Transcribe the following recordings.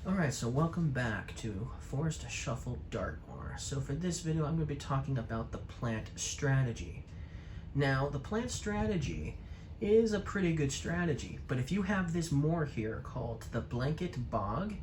Alright, so welcome back to Forest Shuffle Dartmoor. So for this video, I'm going to be talking about the plant strategy. Now, the plant strategy is a pretty good strategy, but if you have this moor here called the Blanket Bog,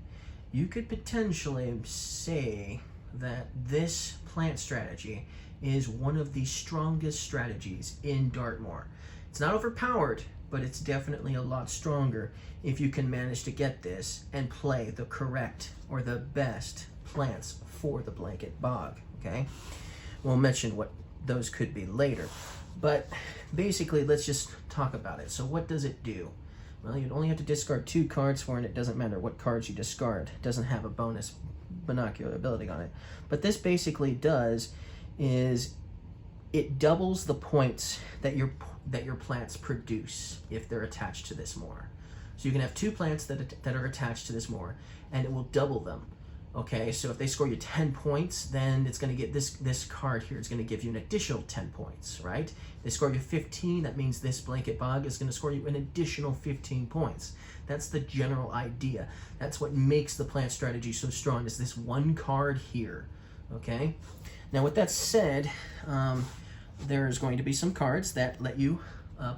you could potentially say that this plant strategy is one of the strongest strategies in Dartmoor. It's not overpowered, but it's definitely a lot stronger if you can manage to get this and play the correct or the best plants for the Blanket Bog, okay? We'll mention what those could be later, but basically let's just talk about it. So what does it do? Well, you'd only have to discard 2 cards for it, and it doesn't matter what cards you discard. It doesn't have a bonus binocular ability on it. But this basically does is it doubles the points that your plants produce if they're attached to this moor. So you can have 2 plants that are attached to this moor, and it will double them. Okay, so if they score you 10 points, then it's going to get this card here is going to give you an additional 10 points, right? If they score you 15, that means this Blanket Bog is going to score you an additional 15 points. That's the general idea. That's what makes the plant strategy so strong, is this one card here, okay? Now with that said, there's going to be some cards that let you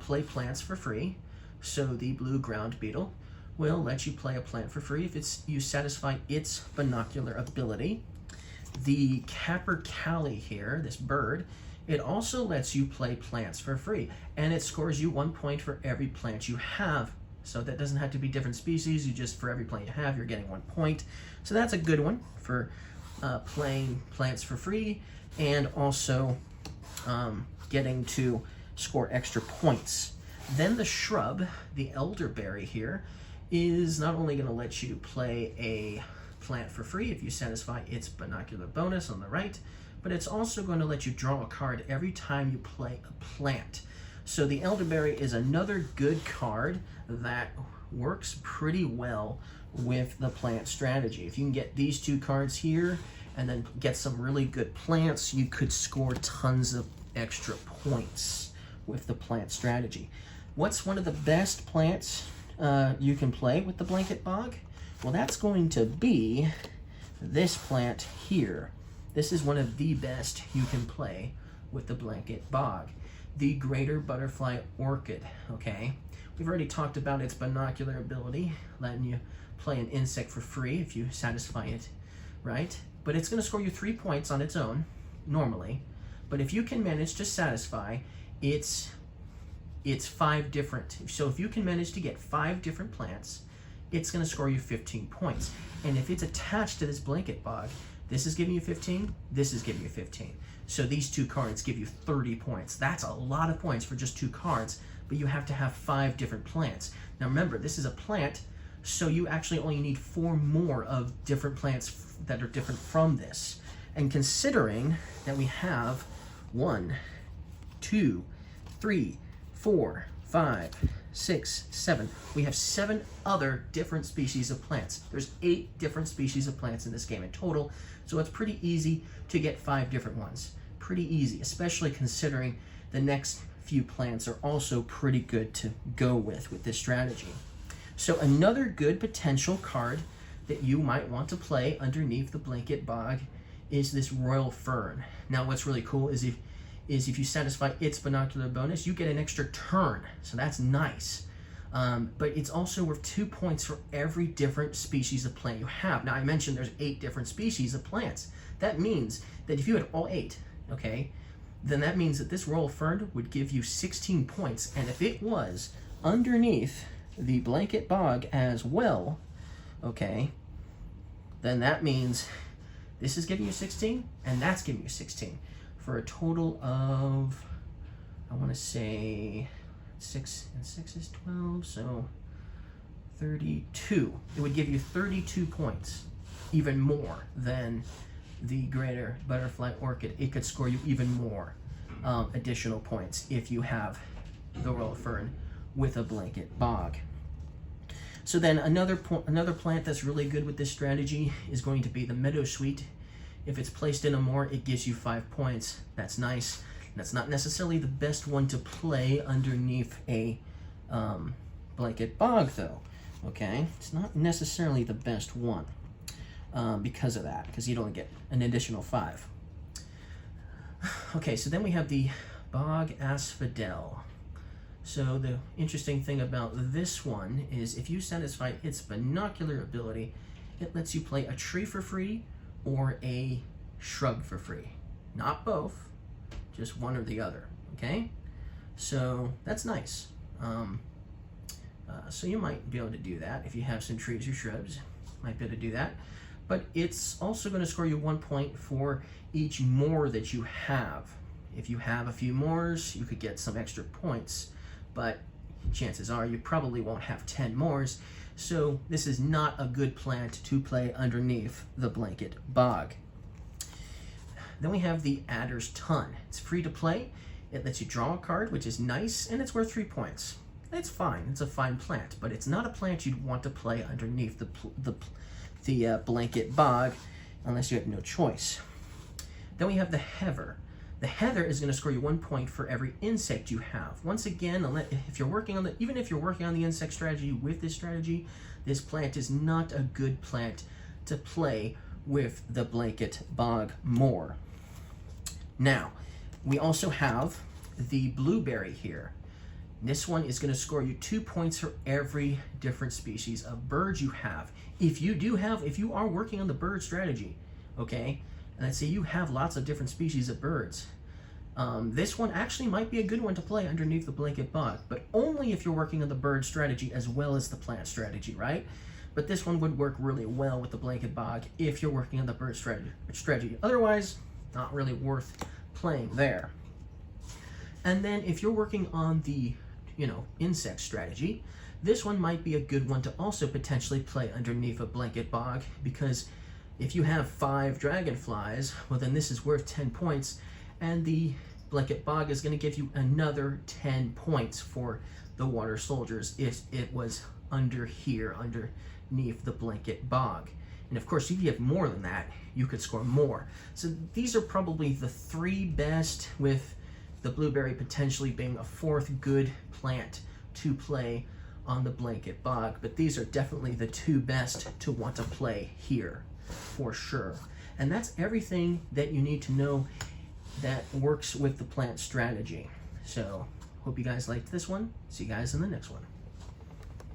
play plants for free. So the blue ground beetle will let you play a plant for free if you satisfy its binocular ability. The capercaillie here, this bird, it also lets you play plants for free, and it scores you 1 point for every plant you have. So that doesn't have to be different species. You just, for every plant you have, you're getting 1 point. So that's a good one for playing plants for free, and also getting to score extra points. Then the shrub, the elderberry here, is not only going to let you play a plant for free if you satisfy its binocular bonus on the right, but it's also going to let you draw a card every time you play a plant. So the elderberry is another good card that works pretty well with the plant strategy. If you can get these 2 cards here and then get some really good plants, you could score tons of extra points with the plant strategy. What's one of the best plants you can play with the Blanket Bog? Well, that's going to be this plant here. This is one of the best you can play with the Blanket Bog. The greater butterfly orchid, okay? We've already talked about its binocular ability, letting you play an insect for free if you satisfy it, right? But it's going to score you 3 points on its own, normally. But if you can manage to satisfy its 5 different, so if you can manage to get 5 different plants, it's going to score you 15 points. And if it's attached to this Blanket Bog, this is giving you 15, this is giving you 15. So these 2 cards give you 30 points. That's a lot of points for just 2 cards, but you have to have 5 different plants. Now remember, this is a plant, so you actually only need 4 more of different plants that are different from this. And considering that we have 1, 2, 3, 4, 5, 6, 7. We have 7 other different species of plants. There's 8 different species of plants in this game in total, so it's pretty easy to get 5 different ones. Pretty easy, especially considering the next few plants are also pretty good to go with this strategy. So another good potential card that you might want to play underneath the Blanket Bog is this royal fern. Now what's really cool is if you satisfy its binocular bonus, you get an extra turn, so that's nice. But it's also worth 2 points for every different species of plant you have. Now I mentioned there's 8 different species of plants. That means that if you had all 8, okay, then that means that this royal fern would give you 16 points, and if it was underneath the Blanket Bog as well, okay, then that means this is giving you 16, and that's giving you 16. For a total of, I want to say 6 and 6 is 12, so 32. It would give you 32 points, even more than the greater butterfly orchid. It could score you even more additional points if you have the royal fern with a Blanket Bog. So then another plant that's really good with this strategy is going to be the meadowsweet. If it's placed in a moor, it gives you 5 points. That's nice. That's not necessarily the best one to play underneath a Blanket Bog, though. okay? It's not necessarily the best one because of that, because you'd only get an additional 5. Okay, so then we have the bog asphodel. So the interesting thing about this one is if you satisfy its binocular ability, it lets you play a tree for free or a shrub for free. Not both, just one or the other, okay? So that's nice. So you might be able to do that if you have some trees or shrubs, might be able to do that. But it's also going to score you 1 point for each moor that you have. If you have a few moors, you could get some extra points, but chances are you probably won't have 10 moors, so this is not a good plant to play underneath the blanket bog. Then we have the Adder's Ton. It's free to play. It lets you draw a card, which is nice, and it's worth 3 points. It's fine. It's a fine plant, but it's not a plant you'd want to play underneath the blanket bog unless you have no choice. Then we have the Heather. The Heather is going to score you 1 point for every insect you have. Once again, if you're working on even if you're working on the insect strategy with this strategy, this plant is not a good plant to play with the blanket bog moor. Now, we also have the blueberry here. This one is going to score you 2 points for every different species of birds you have. If you are working on the bird strategy, okay, and let's say you have lots of different species of birds, this one actually might be a good one to play underneath the blanket bog, but only if you're working on the bird strategy as well as the plant strategy, right? But this one would work really well with the blanket bog if you're working on the bird strategy. Otherwise, not really worth playing there. And then if you're working on the insect strategy, this one might be a good one to also potentially play underneath a blanket bog, because if you have 5 dragonflies, well then this is worth 10 points, and the blanket bog is going to give you another 10 points for the water soldiers if it was underneath the blanket bog. And of course, if you have more than that, you could score more. So these are probably the 3 best, with the blueberry potentially being a 4th good plant to play on the blanket bog. But these are definitely the 2 best to want to play here, for sure. And that's everything that you need to know that works with the plant strategy. So, hope you guys liked this one. See you guys in the next one.